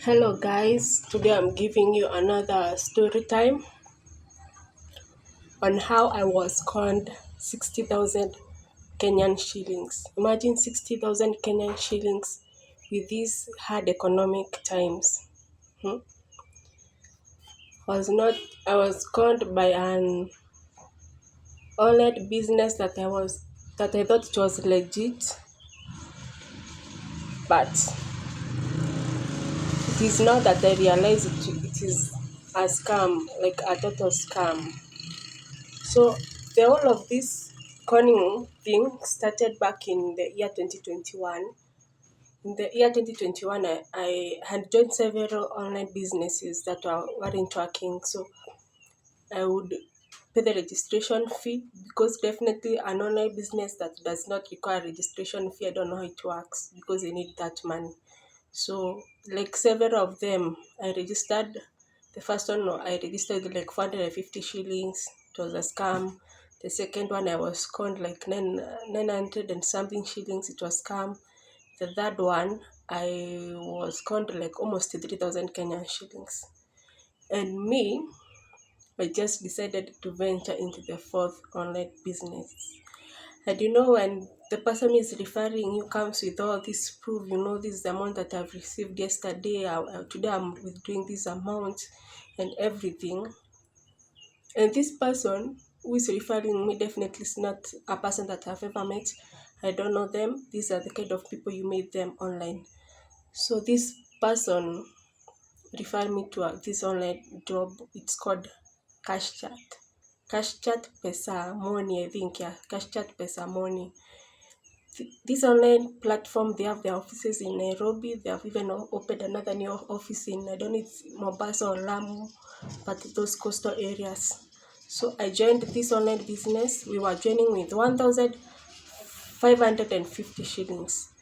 Hello guys, today I'm giving you another story time on how I was conned 60,000 Kenyan shillings. Imagine 60,000 Kenyan shillings with these hard economic times. Hmm? I was conned by an online business that I thought it was legit, but it is now that I realize it is a scam, like a total scam. So the whole of this conning thing started back in the year 2021. In the year 2021, I had joined several online businesses that weren't working. So I would pay the registration fee because definitely an online business that does not require registration fee, I don't know how it works because they need that money. So like several of them, I registered. The first one I registered like 450 shillings. It was a scam. The second one I was conned like 900 and something shillings. It was scam. The third one I was conned like almost 3,000 Kenyan shillings. And me, I just decided to venture into the fourth online business. And when the person is referring you comes with all this proof, this is the amount that I've received yesterday, today I'm withdrawing this amount and everything. And this person who is referring me definitely is not a person that I've ever met. I don't know them. These are the kind of people you meet them online. So this person referred me to this online job. It's called Cash Chat. Cash Chat Pesa Money, I think, yeah. Cash Chat Pesa Money. This online platform, they have their offices in Nairobi. They have even opened another new office in, I don't know, it's Mombasa or Lamu, but those coastal areas. So I joined this online business. We were joining with 1,550 shillings.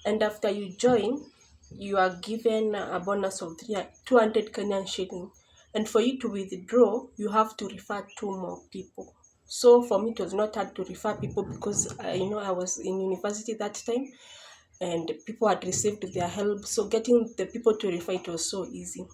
And after you join, you are given a bonus of 200 Kenyan shilling. And for you to withdraw, you have to refer two more people. So for me, it was not hard to refer people because I was in university that time and people had received their help. So getting the people to refer it was so easy.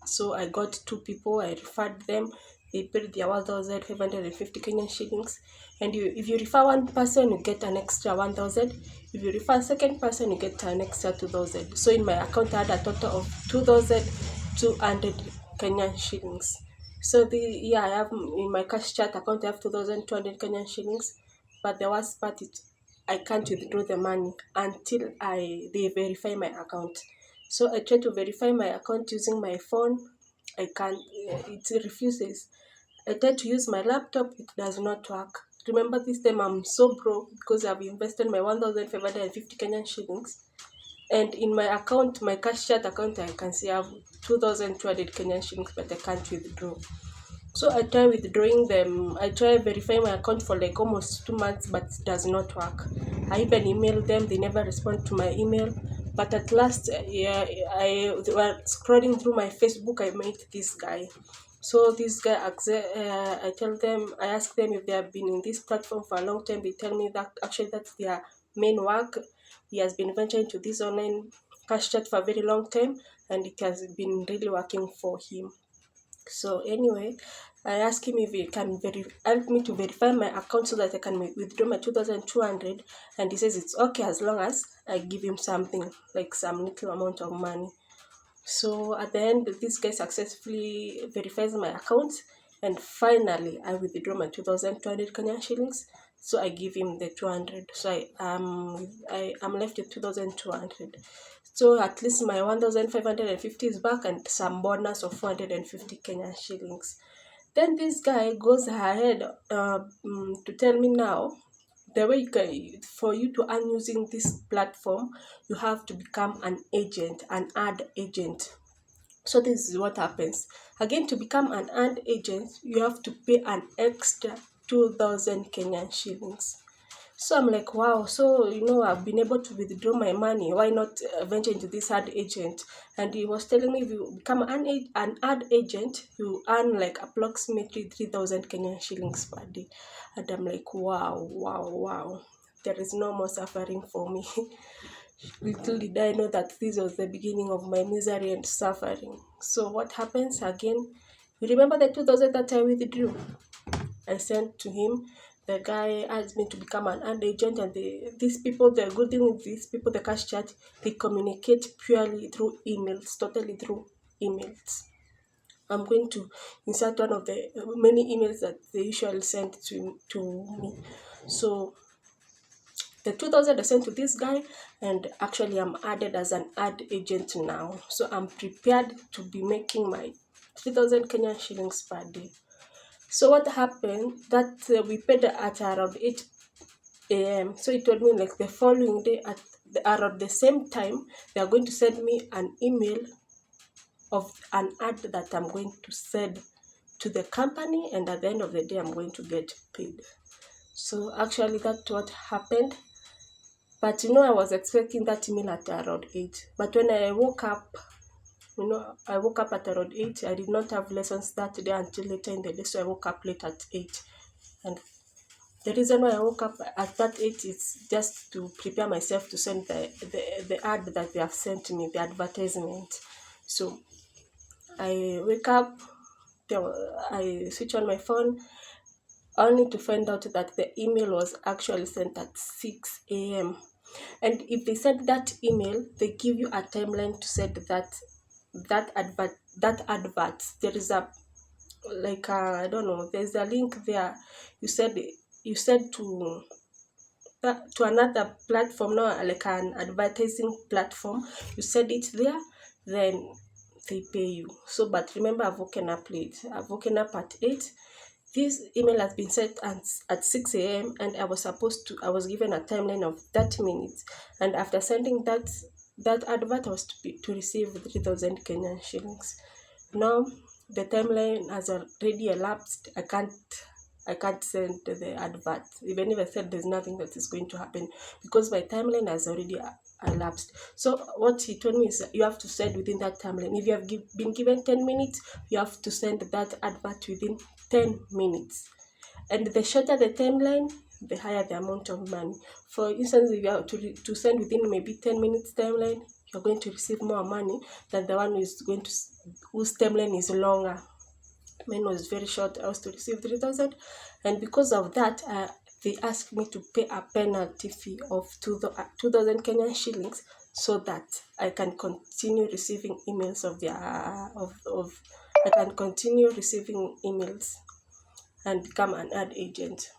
So I got two people, I referred them, they paid their 1,550 Kenyan shillings. And if you refer one person, you get an extra 1,000. If you refer a second person, you get an extra 2,000. So in my account, I had a total of 2,200 Kenyan shillings. So I have in my cash chat account, I have 2,200 Kenyan shillings. But the worst part is I can't withdraw the money until they verify my account. So I try to verify my account using my phone. I can't, it refuses. I try to use my laptop, it does not work. Remember this time I'm so broke because I've invested my 1,550 Kenyan shillings. And in my account, my cash chat account, I can see I have 2,200 Kenyan shillings, but I can't withdraw. So I try withdrawing them. I try verifying my account for like almost 2 months, but it does not work. I even emailed them; they never respond to my email. But at last, yeah, I were scrolling through my Facebook. I met this guy. So this guy, I ask them if they have been in this platform for a long time. They tell me that actually that's their main work. He has been venturing to this online cash chat for a very long time, and it has been really working for him. So anyway, I asked him if he can help me to verify my account so that I can withdraw my 2,200, and he says it's okay as long as I give him something like some little amount of money. So at the end, this guy successfully verifies my account, and finally I withdraw my 2,200 Kenyan shillings. So I give him the 200. So I am left with 2,200. So at least my 1,550 is back and some bonus of 450 Kenyan shillings. Then this guy goes ahead to tell me now the way for you to earn using this platform, you have to become an agent, an ad agent. So this is what happens. Again, to become an ad agent, you have to pay an extra 2,000 Kenyan shillings. So I'm like, wow. So I've been able to withdraw my money. Why not venture into this ad agent? And he was telling me if you become an ad agent, you earn like approximately 3,000 Kenyan shillings per day. And I'm like, wow, wow, wow. There is no more suffering for me. Little did I know that this was the beginning of my misery and suffering. So what happens again? You remember the 2000 that I withdrew? I sent to him. The guy asked me to become an ad agent, and these people, the good thing with these people, the cash chat, they communicate purely through emails, totally through emails. I'm going to insert one of the many emails that they usually send to me. So the 2000 I sent to this guy, and actually I'm added as an ad agent now. So I'm prepared to be making my 3000 Kenyan shillings per day. So what happened that we paid at around 8 a.m. So it told me like the following day around the same time they are going to send me an email of an ad that I'm going to send to the company, and at the end of the day I'm going to get paid. So actually that's what happened. But I was expecting that email at around 8. But when I woke up, I woke up at around 8. I did not have lessons that day until later in the day, so I woke up late at 8. And the reason why I woke up at that 8 is just to prepare myself to send the ad that they have sent me, the advertisement. So I wake up, I switch on my phone, only to find out that the email was actually sent at 6 a.m. And if they send that email, they give you a timeline to send that advert. There is a I don't know. There's a link there. You said to another platform now, like an advertising platform. You said it there, then they pay you. So, but remember, I've woken up late. I've woken up at 8. This email has been sent at 6 a.m. and I was given a timeline of 30 minutes. And after sending that advert, I was to receive 3,000 Kenyan shillings. Now, the timeline has already elapsed. I can't send the advert. Even if I said there's nothing that is going to happen, because my timeline has already elapsed. So what he told me is you have to send within that timeline. If you have been given 10 minutes, you have to send that advert within 10 minutes. And the shorter the timeline, the higher the amount of money. For instance, if you have to send within maybe 10 minutes timeline, you're going to receive more money than the one whose timeline is longer. Mine was very short. I was to receive 3,000, and because of that, they asked me to pay a penalty fee of 2,000 Kenyan shillings, so that I can continue receiving emails I can continue receiving emails and become an ad agent.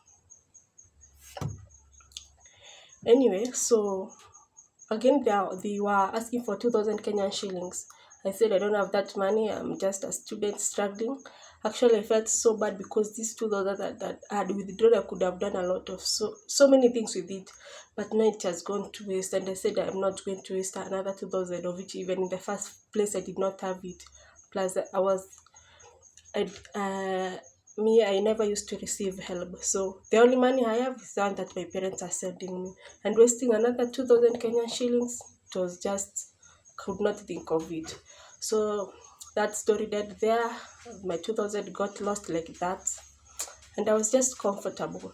Anyway, so again, they were asking for 2,000 Kenyan shillings. I said I don't have that money. I'm just a student struggling. Actually, I felt so bad because these 2,000 that I had withdrawn, I could have done a lot of so many things with it. But now it has gone to waste. And I said I'm not going to waste another 2,000 of which even in the first place I did not have it. Plus, I never used to receive help. So the only money I have is the one that my parents are sending me. And wasting another 2,000 Kenyan shillings, it was just, could not think of it. So that story died there. My 2,000 got lost like that. And I was just comfortable.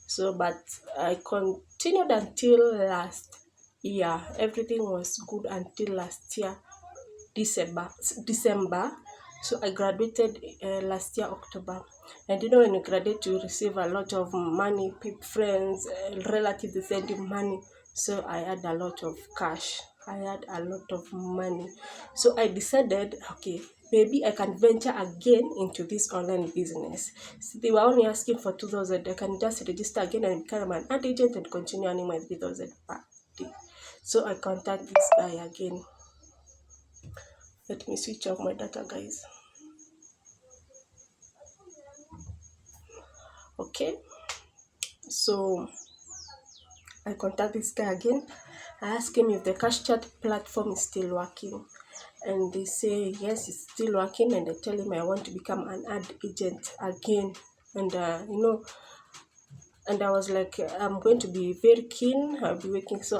So, but I continued until last year. Everything was good until last year, December. So I graduated last year, October. And when you graduate, you receive a lot of money, friends, relatives sending money. So I had a lot of cash. I had a lot of money. So I decided, okay, maybe I can venture again into this online business. So they were only asking for 2,000. I can just register again and become an ad agent and continue earning my 3,000 per day. So I contact this guy again. Let me switch off my data, guys. Okay, so I contact this guy again. I ask him if the cash chat platform is still working, and they say yes, it's still working. And I tell him I want to become an ad agent again, and and I was like, I'm going to be very keen. I'll be working so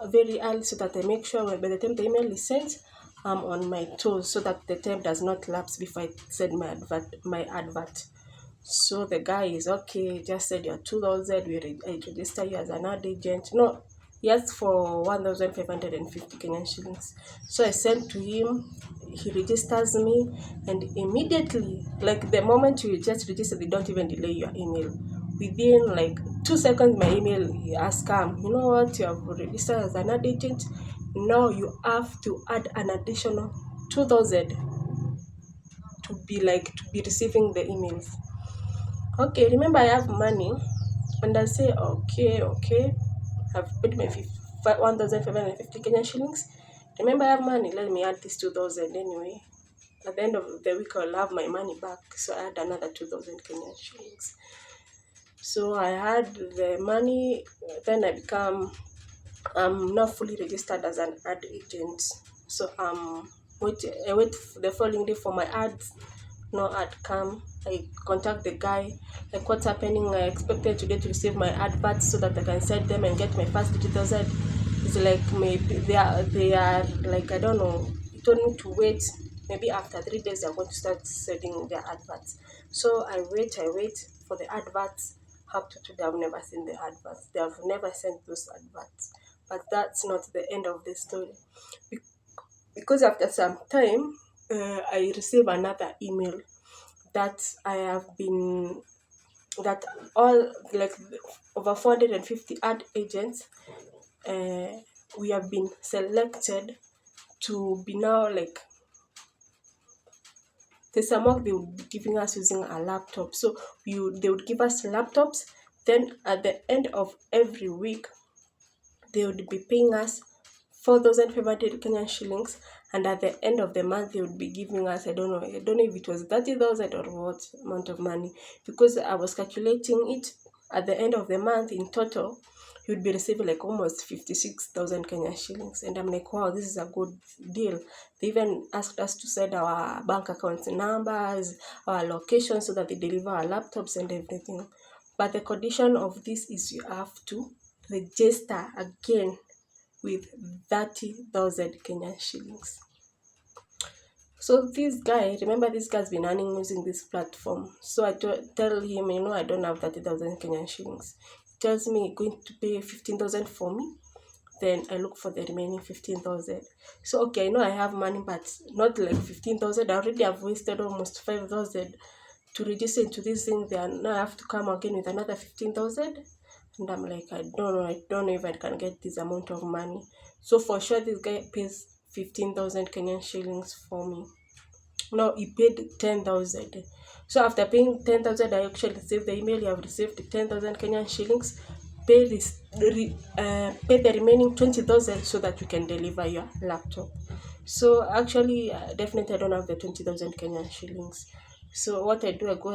very early so that I make sure by the time the email is sent, I'm on my toes so that the time does not lapse before I send my advert. So the guy is okay, just said you're 2,000, I register you as an ad agent. No, He asked for 1,550 Kenyan shillings. So I sent to him, he registers me, and immediately, like the moment you just register, they don't even delay your email. Within like 2 seconds, my email has come. You know what? You have registered as an ad agent. Now you have to add an additional 2,000 to be receiving the emails. Okay, remember I have money, and I say okay. I've paid my 1,550 Kenyan shillings. Remember I have money. Let me add this 2,000 anyway. At the end of the week, I'll have my money back. So I had another 2,000 Kenyan shillings. So I had the money. Then I'm now fully registered as an ad agent. So I wait the following day for my ads. No ad come. I contact the guy, like what's happening. I expected today to receive my adverts so that I can send them and get my first 3,000. It's like maybe they are like, I don't know. He told me to wait. Maybe after 3 days they're going to start sending their adverts. So I wait for the adverts. Up to today, I've never seen the adverts. They have never sent those adverts. But that's not the end of the story. Because after some time, I receive another email that I have been that all like over 450 ad agents, we have been selected to be now like there's a mock they would be giving us using a laptop. So they would give us laptops. Then at the end of every week, they would be paying us 4,500 Kenyan shillings, and at the end of the month they would be giving us, I don't know if it was 30,000 or what amount of money, because I was calculating it. At the end of the month in total, you would be receiving like almost 56,000 Kenyan shillings, and I'm like, wow, this is a good deal. They even asked us to send our bank account numbers, our location, so that they deliver our laptops and everything. But the condition of this is you have to register again with 30,000 Kenyan shillings. So this guy, remember this guy's been earning using this platform. So I tell him, I don't have 30,000 Kenyan shillings. He tells me going to pay 15,000 for me. Then I look for the remaining 15,000. So okay, I know I have money, but not like 15,000. I already have wasted almost 5,000 to register into this thing. Then now I have to come again with another 15,000. And I'm like, I don't know if I can get this amount of money. So for sure, this guy pays 15,000 Kenyan shillings for me. No, he paid 10,000. So after paying 10,000, I actually received the email. You have received 10,000 Kenyan shillings. Pay the remaining 20,000 so that you can deliver your laptop. So actually, definitely, I don't have the 20,000 Kenyan shillings. So what I do, I go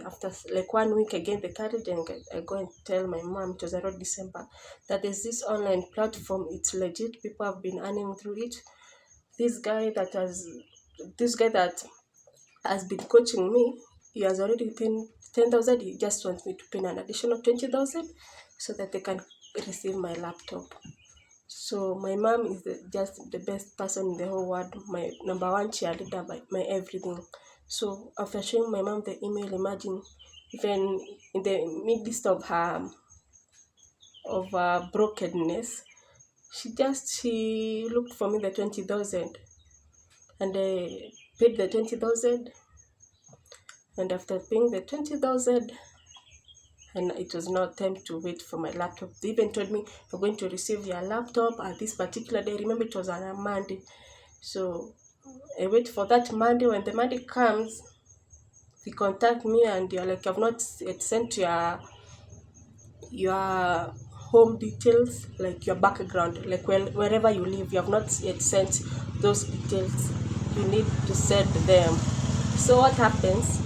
after like 1 week, I gain the courage and I go and tell my mom. It was around December that there's this online platform. It's legit. People have been earning through it. This guy that has been coaching me, he has already paid 10,000. He just wants me to pay an additional 20,000 so that they can receive my laptop. So my mom is just the best person in the whole world, my number one cheerleader, my everything. So after showing my mom the email, imagine even in the midst of her brokenness, she looked for me the 20,000, and I paid the 20,000. And after paying the 20,000, and it was now time to wait for my laptop. They even told me, you're going to receive your laptop at this particular day. Remember, it was on a Monday. So I wait for that Monday. When the Monday comes, they contact me and you're like, I've not yet sent your home details, like your background, like wherever you live. You have not yet sent those details. You need to send them. So what happens?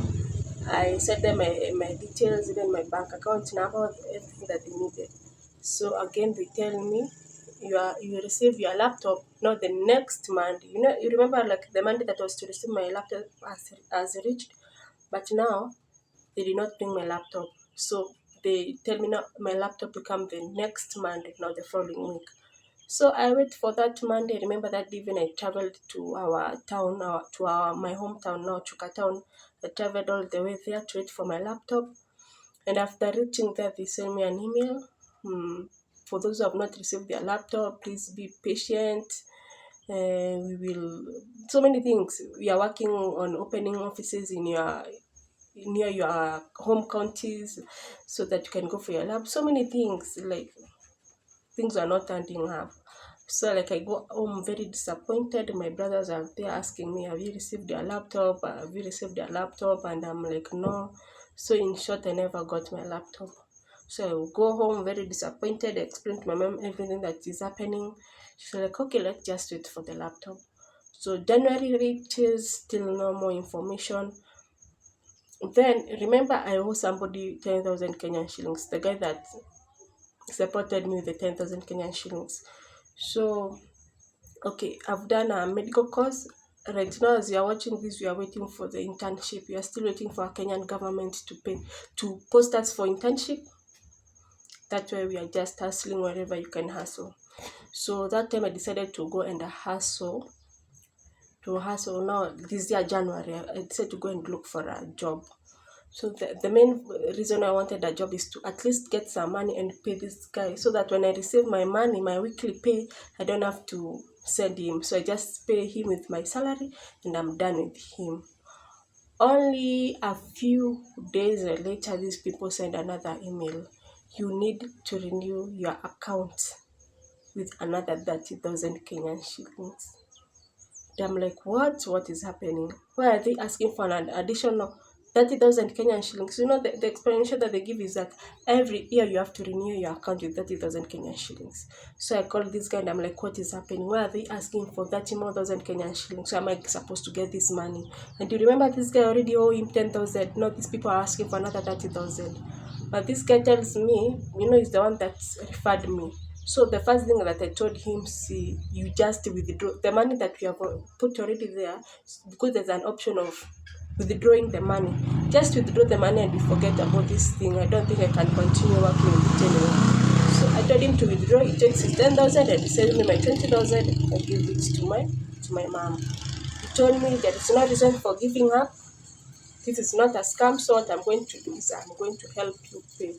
I sent them my details, even my bank account number, everything that they needed. So again, they tell me you receive your laptop not the next Monday. You remember like the Monday that was to receive my laptop has reached, but now they did not bring my laptop. So they tell me now my laptop will come the next Monday, not the following week. So I wait for that Monday. Remember that even I traveled to our town, my hometown now, Chuka town. I traveled all the way there to wait for my laptop. And after reaching there, they sent me an email. for those who have not received their laptop, please be patient. We will, so many things. We are working on opening offices in your near your home counties so that you can go for your lab. So many things, like things are not ending up. So like I go home very disappointed. My brothers are there asking me, have you received your laptop? Have you received your laptop? And I'm like, no. So in short, I never got my laptop. So I will go home very disappointed, explain to my mom everything that is happening. She's like, okay, let's just wait for the laptop. So January reaches, still no more information. Then remember I owe somebody 10,000 Kenyan shillings, the guy that supported me with the 10,000 Kenyan shillings. So, okay, I've done a medical course. Right now, as you are watching this, we are waiting for the internship. We are still waiting for our Kenyan government to pay, to post us for internship. That's why we are just hustling wherever you can hustle. So that time I decided to go and hustle. Now, this year, January, I decided to go and look for a job. So the main reason I wanted a job is to at least get some money and pay this guy, so that when I receive my money, my weekly pay, I don't have to send him. So I just pay him with my salary and I'm done with him. Only a few days later, these people send another email. You need to renew your account with another 30,000 Kenyan shillings. I'm like, what? What is happening? Why are they asking for an additional 30,000 Kenyan shillings? You know, the explanation that they give is that every year you have to renew your account with 30,000 Kenyan shillings. So I called this guy and I'm like, what is happening? Why are they asking for 30 more thousand Kenyan shillings? So am I supposed to get this money? And do you remember this guy already owe him 10,000? No, these people are asking for another 30,000. But this guy tells me, you know, he's the one that referred me. So the first thing that I told him, see, you just withdraw the money that we have put already there, because there's an option of withdrawing the money. Just withdraw the money and you forget about this thing. I don't think I can continue working with it anymore. So I told him to withdraw. He takes his 10,000 and he sends me my 20,000. I give it to my mom. He told me there is no reason for giving up. This is not a scam. So what I'm going to do is I'm going to help you pay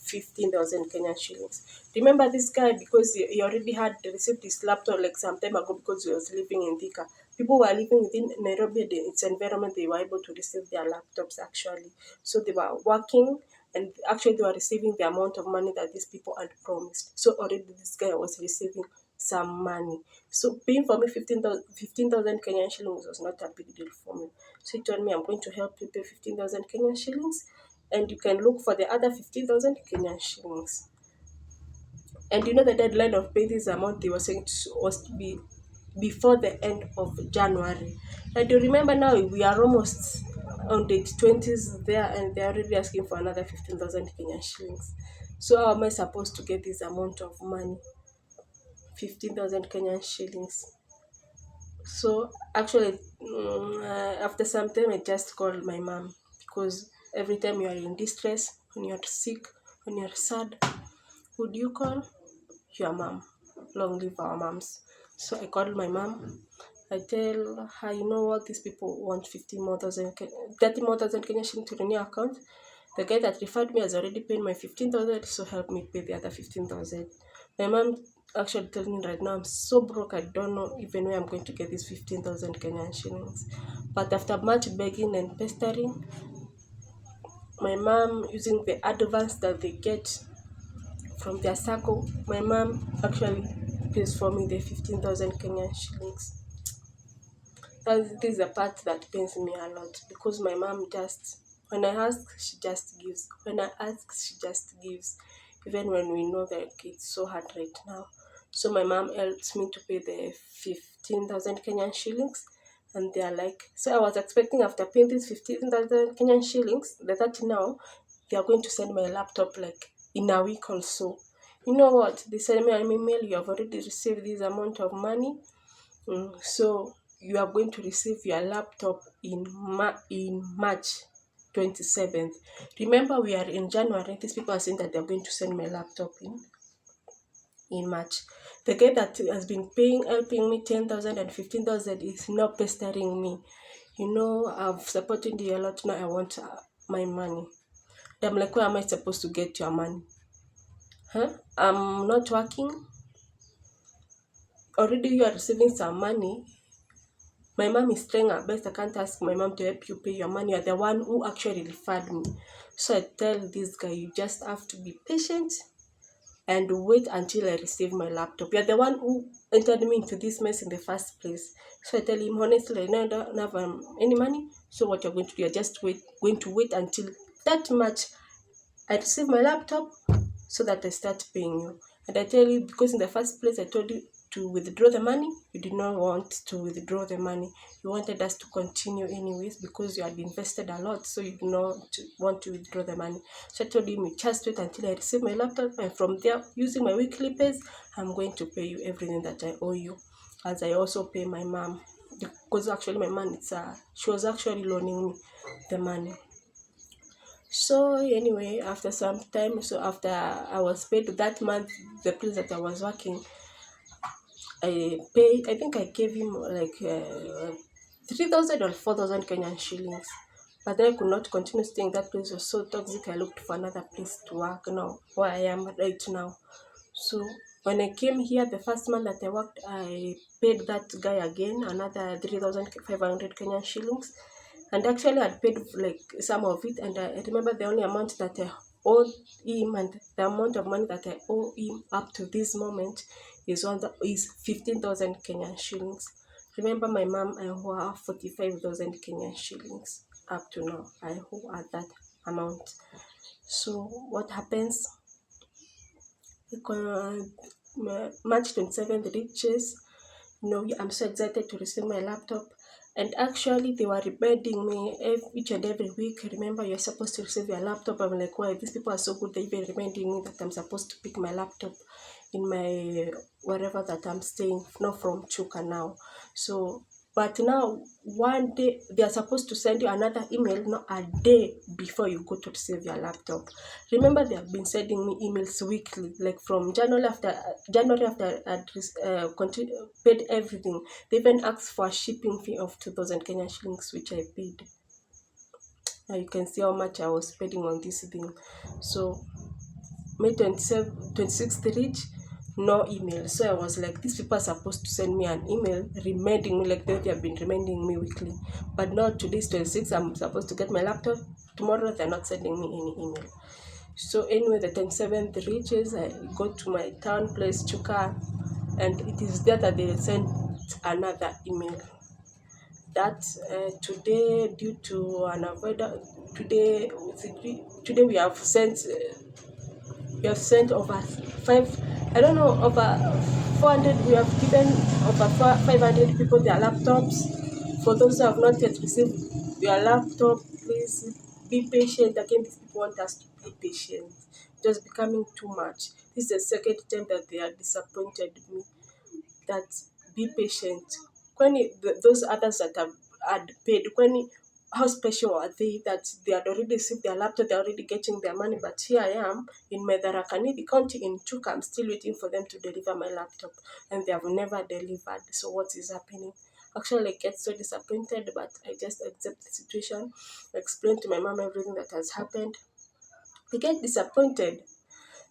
15,000 Kenyan shillings. Remember this guy, because he already had received his laptop like some time ago, because he was living in Thika. People were living within Nairobi, its environment, they were able to receive their laptops actually. So they were working and actually they were receiving the amount of money that these people had promised. So already this guy was receiving some money. So paying for me 15,000 Kenyan shillings was not a big deal for me. So he told me, I'm going to help you pay 15,000 Kenyan shillings and you can look for the other 15,000 Kenyan shillings. And you know the deadline of paying this amount they were saying was to be before the end of January. And you remember now we are almost on the 20s there and they're already asking for another 15,000 Kenyan shillings. So how am I supposed to get this amount of money? 15,000 Kenyan shillings. So actually, after some time, I just called my mom, because every time you are in distress, when you're sick, when you're sad, who do you call? Your mom. Long live our moms. So I called my mom. I tell her, you know what, these people want 30 more thousand Kenyan shillings to renew account. The guy that referred me has already paid my 15,000, so help me pay the other 15,000. My mom actually told me right now I'm so broke, I don't know even where I'm going to get these 15,000 Kenyan shillings. But after much begging and pestering, my mom, using the advance that they get from their circle, my mom actually pays for me the 15,000 Kenyan shillings. This is the part that pains me a lot, because my mom just, when I ask, she just gives. When I ask, she just gives, even when we know that it's so hard right now. So my mom helps me to pay the 15,000 Kenyan shillings, and they are like, so I was expecting after paying this 15,000 Kenyan shillings, the 30 now, they are going to send my laptop like in a week or so. You know what? They send me an email, you have already received this amount of money. So you are going to receive your laptop in March 27th. Remember, we are in January. These people are saying that they're going to send my laptop in March. The guy that has been helping me 10,000 and 15,000 is now pestering me. You know, I've supported you a lot. Now I want my money. I'm like, where am I supposed to get your money? huh? I'm not working. Already you are receiving some money. My mom is trying her best. I can't ask my mom to help you pay your money. You're the one who actually referred me. So I tell this guy, you just have to be patient and wait until I receive my laptop. You're the one who entered me into this mess in the first place. So I tell him, honestly, I don't have any money. So what you're going to do, you're just going to wait until that much I receive my laptop so that I start paying you. And I tell you, because in the first place I told you to withdraw the money, you did not want to withdraw the money. You wanted us to continue anyways because you had invested a lot, so you do not want to withdraw the money. So I told him, just wait until I receive my laptop, and from there, using my weekly pays, I'm going to pay you everything that I owe you, as I also pay my mom. Because actually my mom, she was actually loaning me the money. So anyway, after some time, so after I was paid that month, the place that I was working, I think I gave him like 3,000 or 4,000 Kenyan shillings. But then I could not continue staying. That place was so toxic. I looked for another place to work now, where I am right now. So when I came here, the first month that I worked, I paid that guy again another 3,500 Kenyan shillings. And actually, I'd paid like some of it, and I remember the only amount that I owed him, and the amount of money that I owe him up to this moment is 15,000 Kenyan shillings. Remember, my mom, I owe her 45,000 Kenyan shillings up to now. I owe her that amount. So what happens? March 27th reaches. I'm so excited to receive my laptop. And actually, they were reminding me each and every week, remember, you're supposed to receive your laptop. I'm like, why? These people are so good. They've been reminding me that I'm supposed to pick my laptop in my wherever that I'm staying, not from Chuka now. So, but now, one day, they are supposed to send you another email, not a day before you go to receive your laptop. Remember, they have been sending me emails weekly, like from January after I paid everything. They even asked for a shipping fee of 2,000 Kenyan shillings, which I paid. Now you can see how much I was spending on this thing. So May 26th reach, no email. So I was like, these people are supposed to send me an email reminding me, like they have been reminding me weekly. But now today's 26th, I'm supposed to get my laptop. Tomorrow they're not sending me any email. So anyway, the 27th reaches, I go to my town place, Chuka, and it is there that they sent another email that today, due to an avoider, today we have sent over over 400. We have given over 500 people their laptops. For those who have not yet received your laptop, please be patient. Again, these people want us to be patient. It was becoming too much. This is the second time that they are disappointed me. That be patient. Those others that have had paid, how special are they that they had already received their laptop, they're already getting their money, but here I am in Medharakanidi County in Chuka, I'm still waiting for them to deliver my laptop, and they have never delivered. So what is happening? Actually, I get so disappointed, but I just accept the situation, explain to my mom everything that has happened. I get disappointed.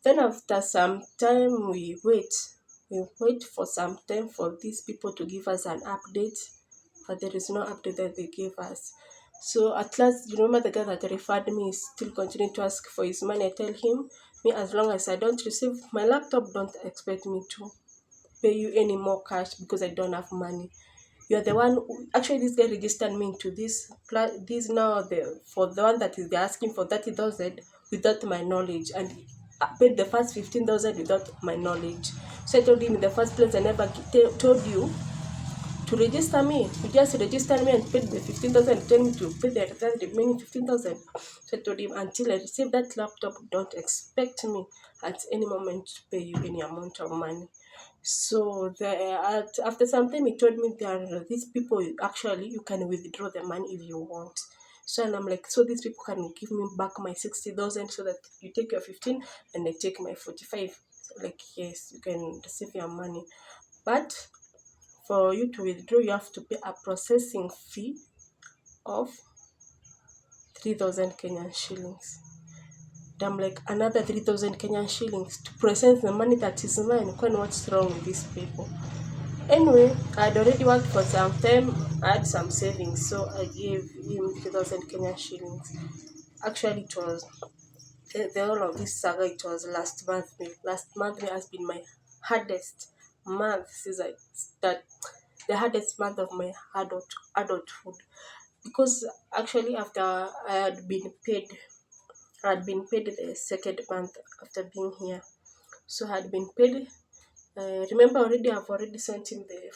Then after some time, we wait for some time for these people to give us an update, but there is no update that they gave us. So at last, you remember the guy that referred me is still continuing to ask for his money. I tell him, me, as long as I don't receive my laptop, don't expect me to pay you any more cash because I don't have money. You're the one actually, this guy registered me into this now, for the one that is they're asking for 30,000 without my knowledge, and I paid the first 15,000 without my knowledge. So I told him, in the first place, I never told you to register me. You just registered me and paid the 15,000, and told me to pay the remaining 15,000. So I told him, until I receive that laptop, don't expect me at any moment to pay you any amount of money. So after some time, he told me there are these people, actually you can withdraw the money if you want. So and I'm like, so these people can give me back my 60,000 so that you take your 15 and I take my 45. So like, yes, you can receive your money, but for you to withdraw, you have to pay a processing fee of 3,000 Kenyan shillings. I'm like, another 3,000 Kenyan shillings to process the money that is mine. What's wrong with these people? Anyway, I'd already worked for some time. I had some savings, so I gave him 3,000 Kenyan shillings. Actually, it was the whole of this saga. It was last month. Last month has been my hardest month since I start. The hardest month of my adulthood, because actually after I had been paid the second month after being here. So I had been paid. Remember already, I've already sent him the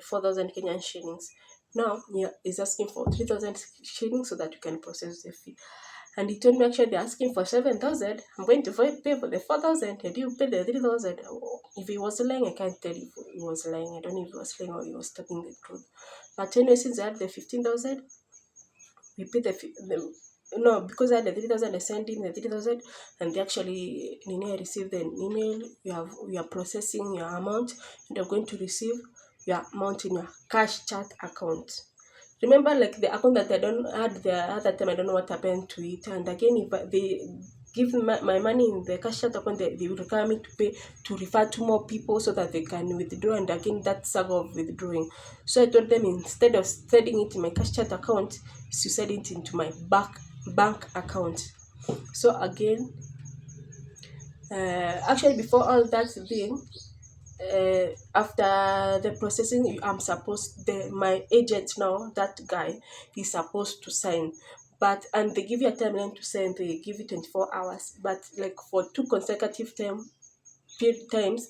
4,000 Kenyan shillings. Now, yeah, he's asking for 3,000 shillings so that you can process the fee. And he told me actually they're asking for 7,000. I'm going to pay for the 4,000 and you pay the 3,000. If he was lying, I can't tell if he was lying. I don't know if he was lying or he was talking the truth. But anyway, since I had the 15,000, we paid the no, because I had the 3,000, I sent in the 3,000, and they actually, I received an email. We are processing your amount, and you're going to receive your amount in your cash chat account. Remember, like the account that I don't had the other time, I don't know what happened to it. And again, if they give my money in the cash chat account, they will require me to pay to refer to more people so that they can withdraw. And again, that saga of withdrawing. So I told them, instead of sending it in my cash chat account, to send it into my bank account. So again, actually before all that thing, after the processing, I'm supposed my agent now, that guy, he's supposed to sign, but and they give you a timeline to sign. They give you 24 hours, but like for two consecutive times,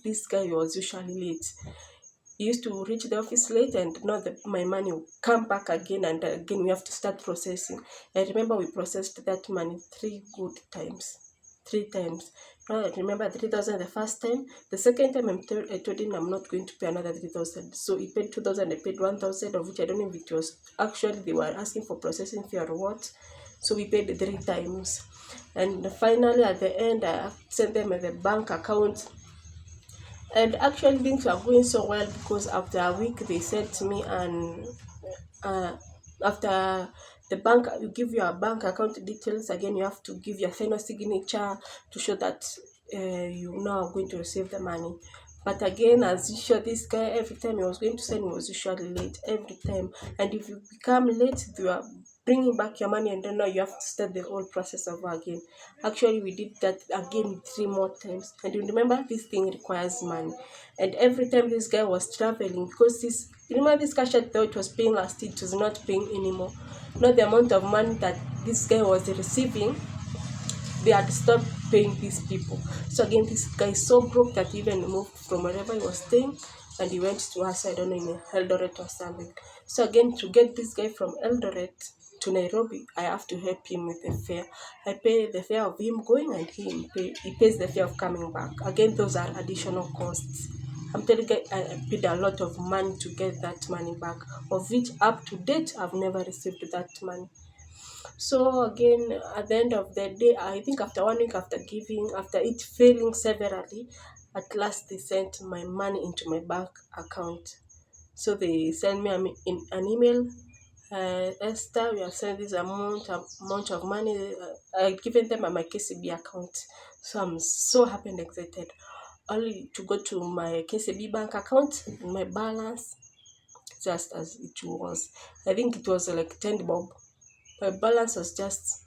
this guy was usually late. He used to reach the office late, and now my money will come back again, and again we have to start processing. I remember we processed that money three times. Now I remember 3,000 the first time. The second time I told him I'm not going to pay another 3,000. So he paid 2,000. I paid 1,000, of which I don't know if it was actually they were asking for processing fee or what. So we paid 3 times, and finally at the end I sent them the bank account. And actually things were going so well, because after a week they sent me and after the bank, you give your bank account details again, you have to give your final signature to show that you now are going to receive the money. But again, as usual, this guy, every time he was going to send, he was usually late every time. And if you become late, you are bringing back your money, and then now you have to start the whole process over again. Actually, we did that again 3 more times. And you remember, this thing requires money. And every time this guy was traveling, because this, remember this cash out, though it was paying last, it was not paying anymore. Not the amount of money that this guy was receiving, they had stopped paying these people. So again, this guy is so broke that he even moved from wherever he was staying, and he went to us, I don't know, in Eldoret or something. So again, to get this guy from Eldoret to Nairobi, I have to help him with the fare. I pay the fare of him going, and he pays the fare of coming back. Again, those are additional costs. I'm telling you, I paid a lot of money to get that money back, of which up to date I've never received that money. So again, at the end of the day, I think after 1 week, after it failing severally, at last they sent my money into my bank account. So they sent me an email. Esther, we have sent this amount of money. I've given them my KCB account. So I'm so happy and excited. Only to go to my KCB bank account, my balance, just as it was. I think it was like 10 bob. My balance was just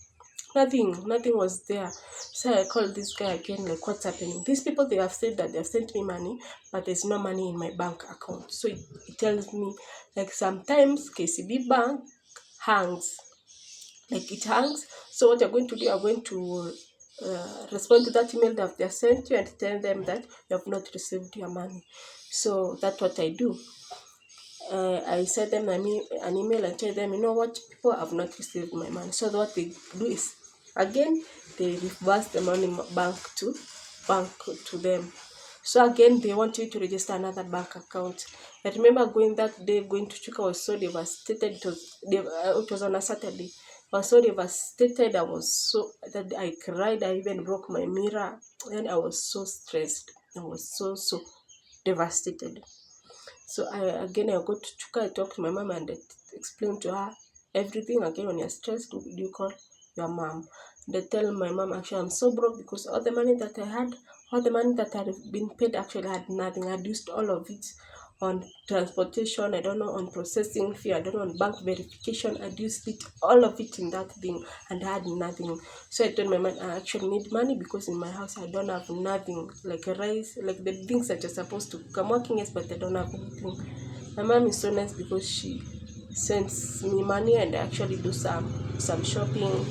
nothing was there. So I called this guy again, like, what's happening? These people, they have said that they have sent me money, but there's no money in my bank account. So it tells me, like, sometimes KCB bank hangs, like it hangs. So what you're going to do, you're going to respond to that email that they have sent you and tell them that you have not received your money. So that's what I do. I send them an email and tell them, you know what, people have not received my money. So what they do is, again, they reverse the money bank to them. So again, they want you to register another bank account. I remember going that day, going to Chuka, I was so devastated. It was on a Saturday. I was so devastated. That I cried. I even broke my mirror. And I was so stressed. I was so devastated. So I go to Chuka, I talk to my mom and I explain to her everything. Again, when you're stressed, you call your mom. They tell my mom, actually, I'm so broke because all the money that I had, all the money that had been paid, actually I had nothing. I'd used all of it on transportation, I don't know, on processing fee, I don't know, on bank verification. I'd used it, all of it in that thing, and I had nothing. So I told my mom, I actually need money because in my house I don't have nothing, like a rice, like the things that you're supposed to come working, yes, but I don't have anything. My mom is so nice because she sends me money and I actually do some shopping.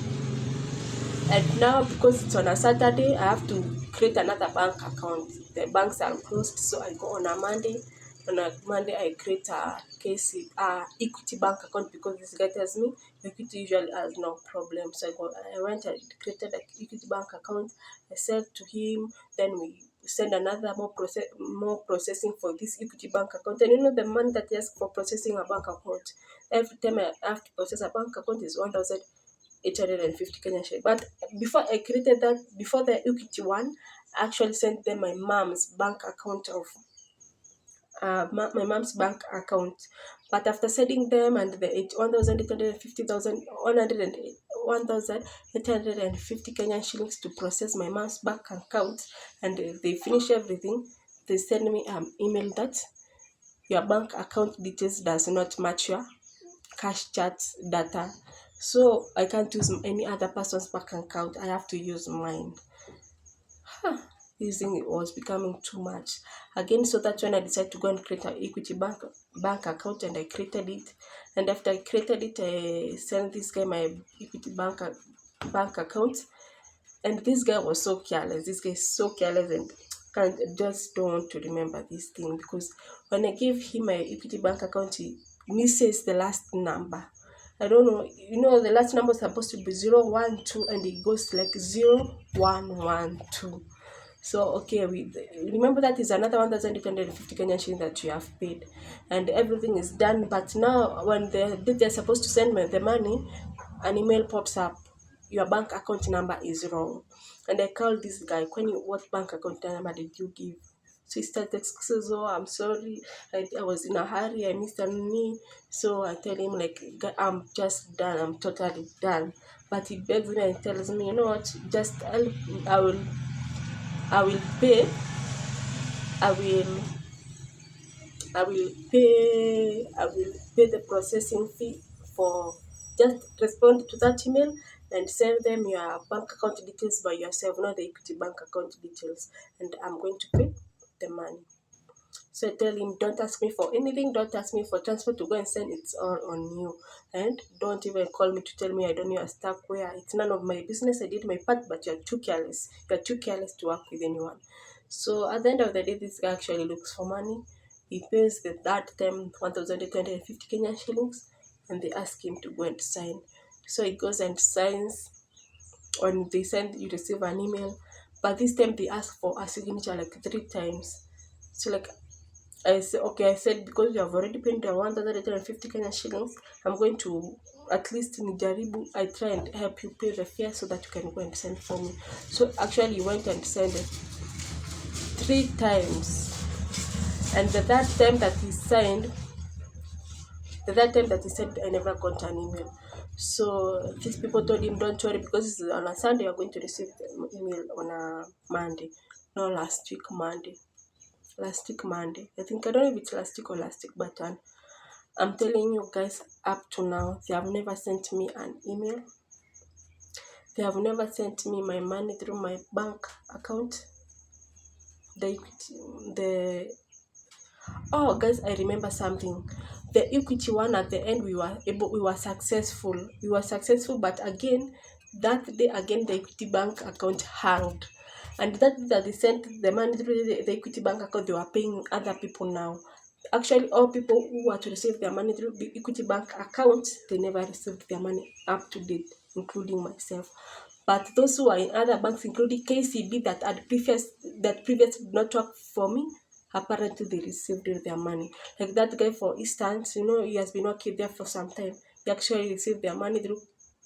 And now, because it's on a Saturday, I have to create another bank account. The banks are closed, so I go on a Monday. On a Monday, I create a Equity bank account because this guy tells me Equity usually has no problem. So I went and created an Equity bank account. I sent to him. Then we send another more processing for this Equity bank account. And you know the money that he asks for processing a bank account. Every time I have to process a bank account is 1,850 Kenyan shillings. But before I created that, before the Equity one, I actually sent them my mom's bank account of my mom's bank account. But after sending them and the 1,850 Kenyan shillings to process my mom's bank account, and they finish everything, they send me an email that your bank account details does not match your cash chat data. So I can't use any other person's bank account. I have to use mine. Using it was becoming too much again. So that's when I decided to go and create an Equity bank account, and I created it. And after I created it, I sent this guy my Equity bank account. And this guy was so careless. This guy is so careless and just don't want to remember this thing, because when I gave him my Equity bank account, he misses the last number. I don't know, the last number is supposed to be 012 and it goes like 0112. So okay, we remember that is another 1,850 Kenyan shillings that you have paid, and everything is done. But now, when they're supposed to send me the money, an email pops up. Your bank account number is wrong, and I called this guy. What bank account number did you give? So he started excuses. Oh, I'm sorry. I was in a hurry. I missed a knee. So I tell him like, I'm just done. I'm totally done. But he begs me and tells me, you know what? Just I will pay. I will I will pay the processing fee for just respond to that email and send them your bank account details by yourself, not the Equity bank account details, and I'm going to pay the money. So I tell him, don't ask me for anything, don't ask me for transfer to go and send, it's all on you. And don't even call me to tell me I don't know you're stuck where. It's none of my business. I did my part, but you're too careless. You're too careless to work with anyone. So at the end of the day, this guy actually looks for money. He pays that time 1,850 Kenyan shillings, and they ask him to go and sign. So he goes and signs. When they send, you receive an email, but this time they ask for a signature like 3 times. So like I said, okay, I said, because you have already paid the 1,850 Kenyan shillings, I'm going to at least nijaribu, I try and help you pay the fare so that you can go and send for me. So actually he went and sent it 3 times. And the third time that he said, I never got an email. So these people told him, don't worry, because this is on a Sunday, you're going to receive the email on a Monday. No, last week Monday. I think, I don't know if it's last week or last week, but I'm telling you guys, up to now, they have never sent me an email. They have never sent me my money through my bank account. Oh guys, I remember something. The Equity one, at the end, we were successful. But again, that day again, the Equity bank account hanged. And that they sent the money through the Equity bank account, they were paying other people now. Actually, all people who were to receive their money through the Equity bank account, they never received their money up to date, including myself. But those who are in other banks, including KCB, that previous did not work for me, apparently they received their money. Like that guy, for instance, he has been working there for some time. He actually received their money through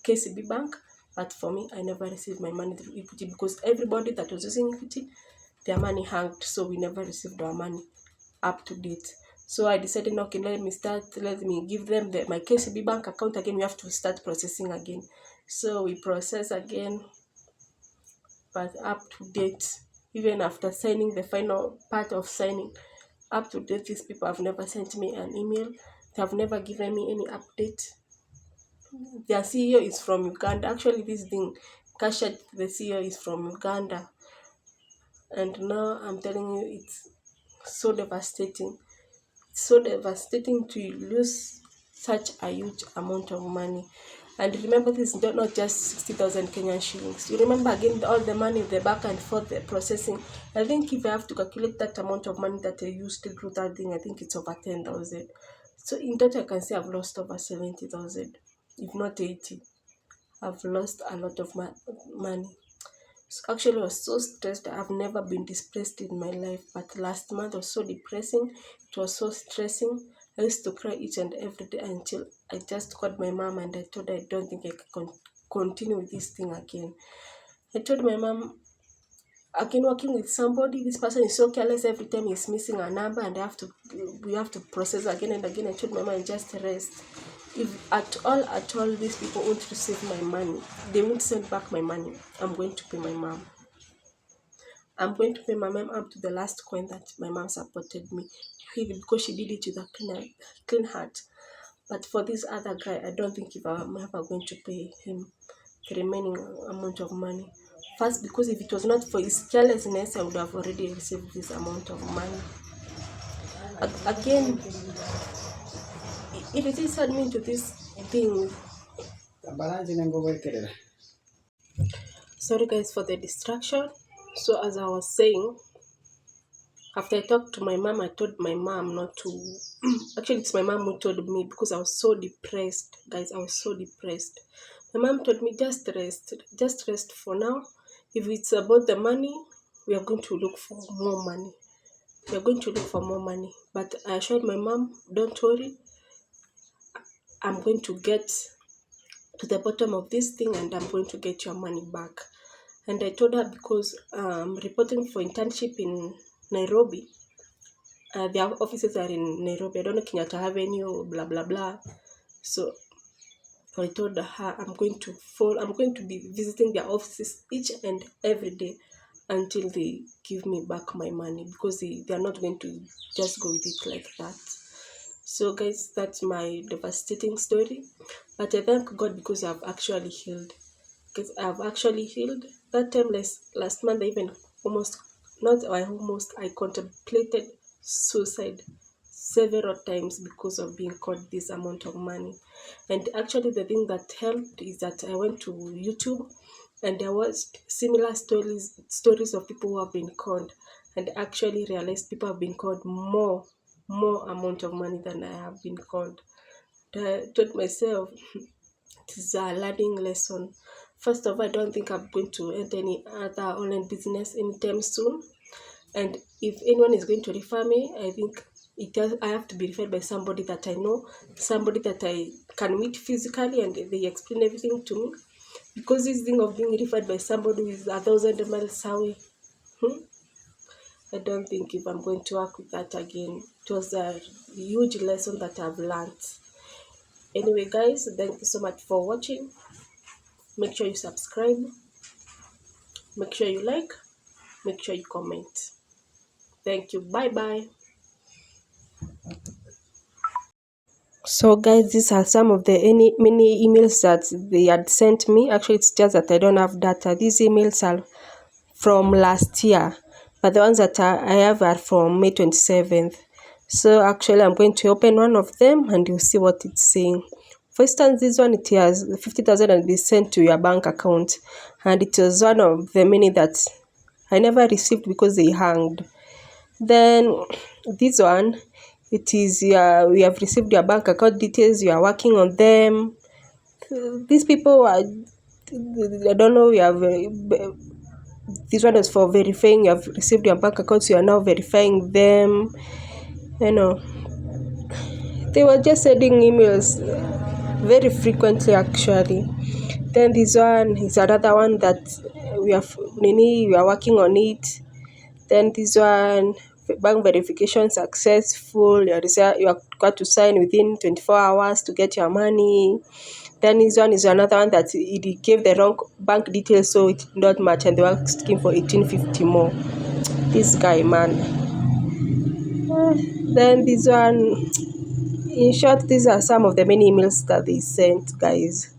KCB bank, but for me, I never received my money through Equity, because everybody that was using Equity, their money hanged, so we never received our money up to date. So I decided, okay, let me give them my KCB bank account again. We have to start processing again. So we process again, but up to date, even after signing the final part of signing, up to date, these people have never sent me an email. They have never given me any update. Their CEO is from Uganda. Actually, this thing, Kasha, the CEO is from Uganda. And now I'm telling you, it's so devastating. It's so devastating to lose such a huge amount of money. And remember, this is not just 60,000 Kenyan shillings. You remember again all the money, the back and forth, the processing. I think if I have to calculate that amount of money that I used to do that thing, I think it's over 10,000. So in total, I can say I've lost over 70,000, if not 80. I've lost a lot of money. So actually, I was so stressed. I've never been depressed in my life, but last month was so depressing. It was so stressing. I used to cry each and every day until I just called my mom and I told her I don't think I can continue with this thing again. I told my mom, again, working with somebody, this person is so careless. Every time he's missing a number and we have to process again and again. I told my mom, just rest. If at all these people won't receive my money, they won't send back my money, I'm going to pay my mom. I'm going to pay my mom up to the last coin that my mom supported me, even because she did it with a clean heart. But for this other guy, I don't think if I'm ever going to pay him the remaining amount of money. First, because if it was not for his carelessness, I would have already received this amount of money. Again, if it is admin to this thing. Sorry guys for the distraction. So as I was saying, after I talked to my mom, I told my mom not to actually it's my mom who told me, because I was so depressed, guys. I was so depressed. My mom told me, just rest for now. If it's about the money, we are going to look for more money. We are going to look for more money. But I assured my mom, don't worry, I'm going to get to the bottom of this thing and I'm going to get your money back. And I told her, because I'm reporting for internship in Nairobi. Their offices are in Nairobi. I don't know Kenyatta Avenue, blah blah blah. So I told her I'm going to be visiting their offices each and every day until they give me back my money, because they are not going to just go with it like that. So guys, that's my devastating story. But I thank God because I've actually healed. That time last month, I contemplated suicide several times because of being caught this amount of money. And actually the thing that helped is that I went to YouTube and I watched similar stories of people who have been conned, and actually realized people have been conned more amount of money than I have been conned. I told myself it is a learning lesson. First of all, I don't think I'm going to enter any other online business anytime soon. And if anyone is going to refer me, I think I have to be referred by somebody that I know, somebody that I can meet physically and they explain everything to me. Because this thing of being referred by somebody who is 1,000 miles away, I don't think if I'm going to work with that again. It was a huge lesson that I've learned. Anyway, guys, thank you so much for watching. Make sure you subscribe. Make sure you like. Make sure you comment. Thank you. Bye-bye. So guys, these are some of the many emails that they had sent me. Actually, it's just that I don't have data. These emails are from last year, but the ones that I have are from May 27th. So actually, I'm going to open one of them and you'll see what it's saying. For instance, this one, it has 50,000 and be sent to your bank account, and it was one of the many that I never received because they hanged. Then this one, it is we have received your bank account details, you are working on them. These people are, I don't know, this one is for verifying you have received your bank accounts, you are now verifying them. They were just sending emails very frequently actually. Then this one is another one that we are working on it. Then this one, bank verification successful. You are got to sign within 24 hours to get your money. Then this one is another one that it gave the wrong bank details, so it did not match, and they were asking for 1850 more. This guy, man. Then this one, in short, these are some of the many emails that they sent, guys.